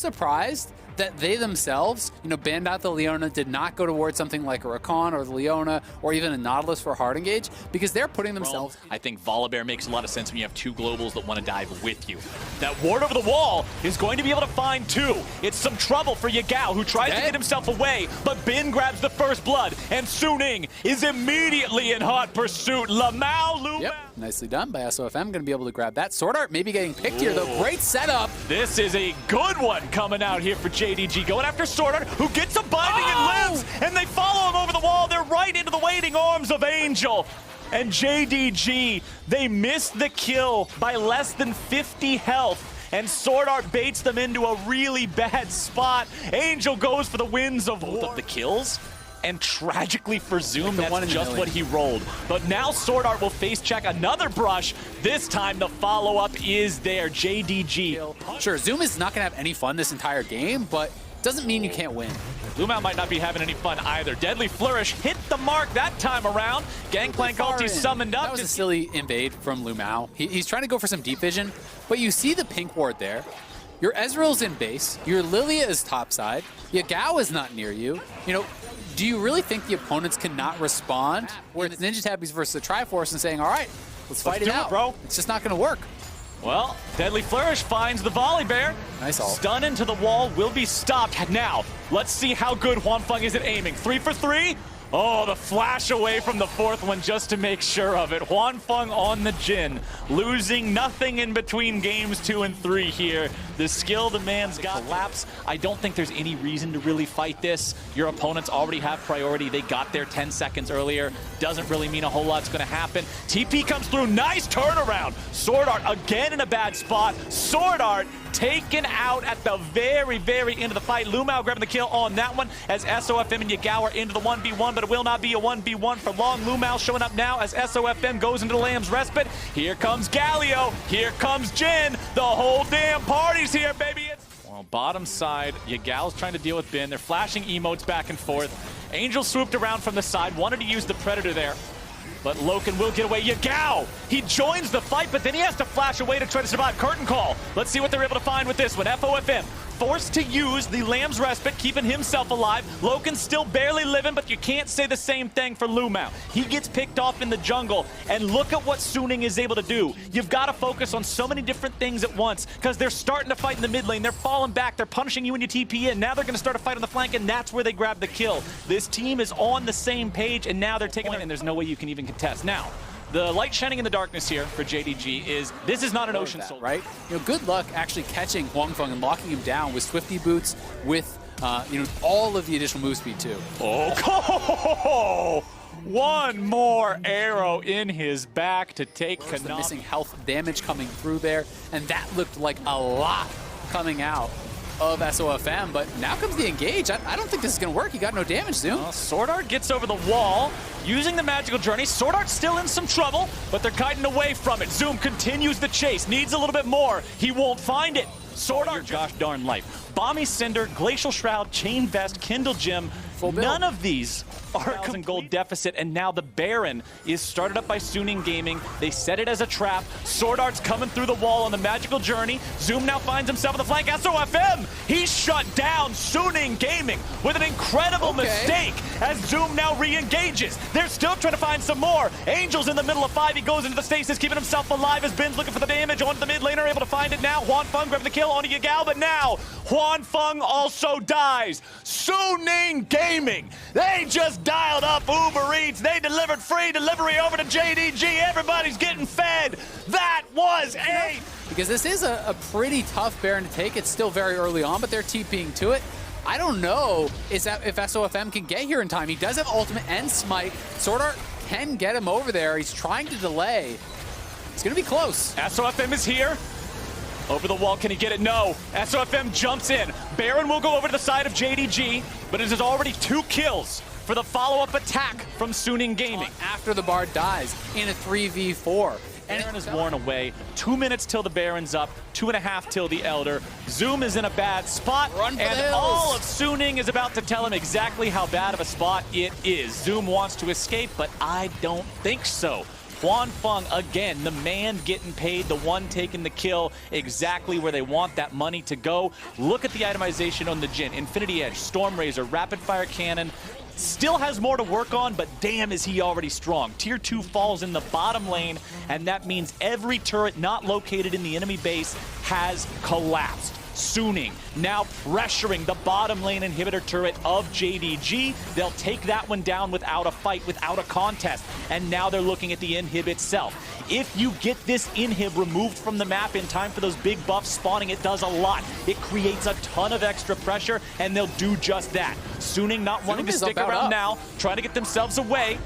surprised that they themselves, banned out the Leona, did not go towards something like a Rakan or the Leona or even a Nautilus for hard engage, because they're putting themselves... I think Volibear makes a lot of sense when you have two globals that want to dive with you. That ward over the wall is going to be able to find two. It's some trouble for Yagao, who tries to get himself away, but Bin grabs the first blood, and Suning is immediately in hot pursuit. Lumao. Yep, nicely done by SOFM. Going to be able to grab that. Sword Art maybe getting picked here, though. Great setup. This is a good one coming out here for JDG. Going after Sword Art, who gets a binding and lives, and they follow him over the wall. They're right into the waiting arms of Angel. And JDG, they miss the kill by less than 50 health. And Sword Art baits them into a really bad spot. Angel goes for the wins of both of the kills. And tragically for Zoom, that's just what he rolled. But now Sword Art will face check another brush. This time the follow-up is there. JDG. Sure, Zoom is not going to have any fun this entire game, but doesn't mean you can't win. Lumao might not be having any fun either. Deadly Flourish hit the mark that time around. Gangplank ulti summoned up. That was a silly invade from Lumao. He's trying to go for some deep vision, but you see the pink ward there. Your Ezreal's in base. Your Lilia is topside. Yagao is not near you. Do you really think the opponents cannot respond? Where it's Ninja Tabbies versus the Triforce and saying, all right, let's fight it out, bro. It's just not going to work. Well, Deadly Flourish finds the Volibear. Nice ult. Stun into the wall, will be stopped. Now, let's see how good Hwanfeng is at aiming. 3 for 3. Oh, the flash away from the fourth one just to make sure of it. Hwanfeng on the Jhin, losing nothing in between games 2 and 3 here. The skill the man's got collapse. I don't think there's any reason to really fight this. Your opponents already have priority. They got there 10 seconds earlier. Doesn't really mean a whole lot's gonna happen. TP comes through, nice turnaround. Sword Art again in a bad spot. Sword Art taken out at the very, very end of the fight. Lumao grabbing the kill on that one as SOFM and Yagao are into the 1v1, but it will not be a 1v1 for long. Lumao showing up now as SOFM goes into the Lamb's Respite. Here comes Galio. Here comes Jhin. The whole damn party's here, baby. Well, bottom side, Yagao's trying to deal with Bin. They're flashing emotes back and forth. Angel swooped around from the side, wanted to use the Predator there. But Loken will get away. Yagao! He joins the fight, but then he has to flash away to try to survive. Curtain call. Let's see what they're able to find with this one. FOFM forced to use the Lamb's Respite, keeping himself alive. Loken's still barely living, but you can't say the same thing for Lumao. He gets picked off in the jungle, and look at what Suning is able to do. You've got to focus on so many different things at once, because they're starting to fight in the mid lane. They're falling back. They're punishing you when you TP in. Now they're going to start a fight on the flank, and that's where they grab the kill. This team is on the same page, and now they're taking it, and there's no way you can even contest. Now, the light shining in the darkness here for JDG is, this is not an Ocean Soul, right? Good luck actually catching Hwanfeng and locking him down with Swifty Boots, with all of the additional move speed too. Oh, one more arrow in his back to take Konami. The missing health damage coming through there, and that looked like a lot coming out of SOFM, but now comes the engage. I don't think this is going to work. You got no damage, Zoom. Sword Art gets over the wall, using the magical journey. Sword Art's still in some trouble, but they're kiting away from it. Zoom continues the chase, needs a little bit more. He won't find it. Sword Art, gosh darn life. Balmy Cinder, Glacial Shroud, Chain Vest, Kindle Gem. None of these are a gold deficit, and now the Baron is started up by Suning Gaming. They set it as a trap. Sword Art's coming through the wall on the magical journey. Zoom now finds himself on the flank. SOFM, he's shut down. Suning Gaming with an incredible mistake as Zoom now re-engages. They're still trying to find some more. Angel's in the middle of 5. He goes into the stasis, keeping himself alive as Bin's looking for the damage onto the mid laner, able to find it now. Hwanfeng grabbing the kill onto Yagao, but now Hwanfeng also dies. Suning Gaming, they just dialed up Uber Eats. They delivered free delivery over to JDG. Everybody's getting fed. That was a... Because this is a pretty tough Baron to take. It's still very early on, but they're TPing to it. I don't know if SOFM can get here in time. He does have ultimate and smite. Sword Art can get him over there. He's trying to delay. It's going to be close. SOFM is here. Over the wall, can he get it? No. SOFM jumps in. Baron will go over to the side of JDG, but it is already 2 kills for the follow-up attack from Suning Gaming. After the Bard dies in a 3v4. Baron is worn away. 2 minutes till the Baron's up. 2.5 till the Elder. Zoom is in a bad spot, and all of Suning is about to tell him exactly how bad of a spot it is. Zoom wants to escape, but I don't think so. Feng, again, the man getting paid, the one taking the kill, exactly where they want that money to go. Look at the itemization on the Jhin. Infinity Edge, Storm Razor, Rapid Fire Cannon. Still has more to work on, but damn is he already strong. Tier 2 falls in the bottom lane, and that means every turret not located in the enemy base has collapsed. Suning now pressuring the bottom lane inhibitor turret of JDG. They'll take that one down without a fight, without a contest. And now they're looking at the inhib itself. If you get this inhib removed from the map in time for those big buffs spawning, it does a lot. It creates a ton of extra pressure, and they'll do just that. Suning not wanting to stick around now, trying to get themselves away.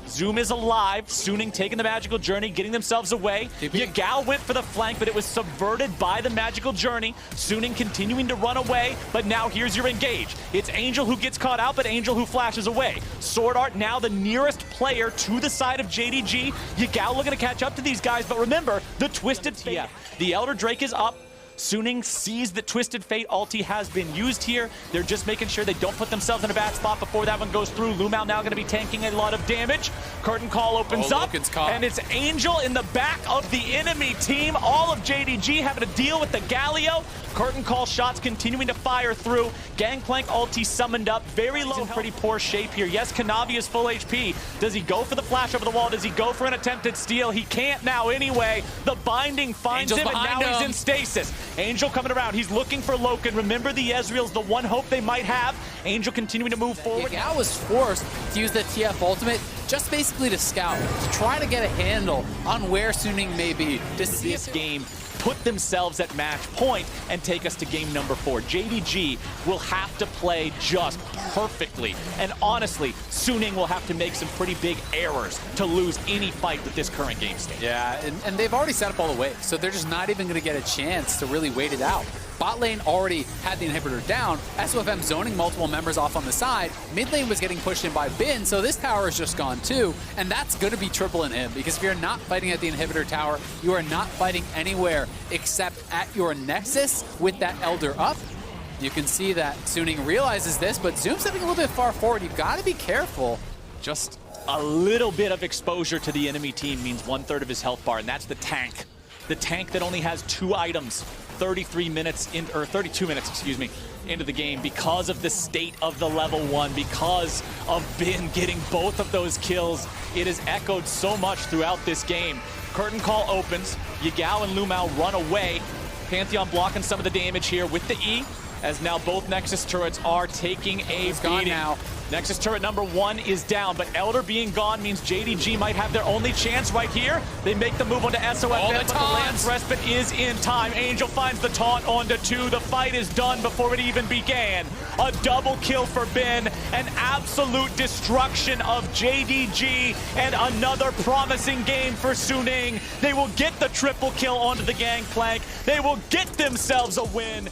Zoom is alive, Suning taking the magical journey, getting themselves away. Yagao went for the flank, but it was subverted by the magical journey. Suning continuing to run away, but now here's your engage. It's Angel who gets caught out, but Angel who flashes away. Sword Art now the nearest player to the side of JDG. Yagao looking to catch up to these guys, but remember, the Twisted Fate. The Elder Drake is up. Suning sees that Twisted Fate ulti has been used here. They're just making sure they don't put themselves in a bad spot before that one goes through. Lumao now going to be tanking a lot of damage. Curtain Call opens up, and it's Angel in the back of the enemy team. All of JDG having to deal with the Galio. Curtain Call shots continuing to fire through. Gangplank ulti summoned up. Very low, pretty poor shape here. Yes, Kanavi is full HP. Does he go for the flash over the wall? Does he go for an attempted steal? He can't now anyway. The binding finds him, and now he's in stasis. Angel coming around. He's looking for Loken. Remember, the Ezreal's the one hope they might have. Angel continuing to move forward. Yagao was forced to use the TF ultimate just basically to scout, to try to get a handle on where Suning may be. To see this game put themselves at match point and take us to game number 4. JDG will have to play just perfectly. And honestly, Suning will have to make some pretty big errors to lose any fight with this current game state. Yeah, and they've already set up all the waves, so they're just not even going to get a chance to really wait it out. Bot lane already had the inhibitor down. SOFM zoning multiple members off on the side. Mid lane was getting pushed in by Bin, so this tower is just gone too. And that's going to be triple in him, because if you're not fighting at the inhibitor tower, you are not fighting anywhere except at your Nexus with that Elder up. You can see that Suning realizes this, but Zoom's stepping a little bit far forward. You've got to be careful. Just a little bit of exposure to the enemy team means 1/3 of his health bar, and that's the tank. The tank that only has 2 items, 32 minutes, excuse me, into the game because of the state of the level 1, because of Bin getting both of those kills. It has echoed so much throughout this game. Curtain Call opens, Yagao and Lumao run away. Pantheon blocking some of the damage here with the E, as now both Nexus turrets are taking a beating. Now. Nexus turret number 1 is down, but Elder being gone means JDG might have their only chance right here. They make the move onto SOFM, but the Lance Respite is in time. Angel finds the taunt onto 2. The fight is done before it even began. A double kill for Bin, an absolute destruction of JDG, and another promising game for Suning. They will get the triple kill onto the Gangplank. They will get themselves a win.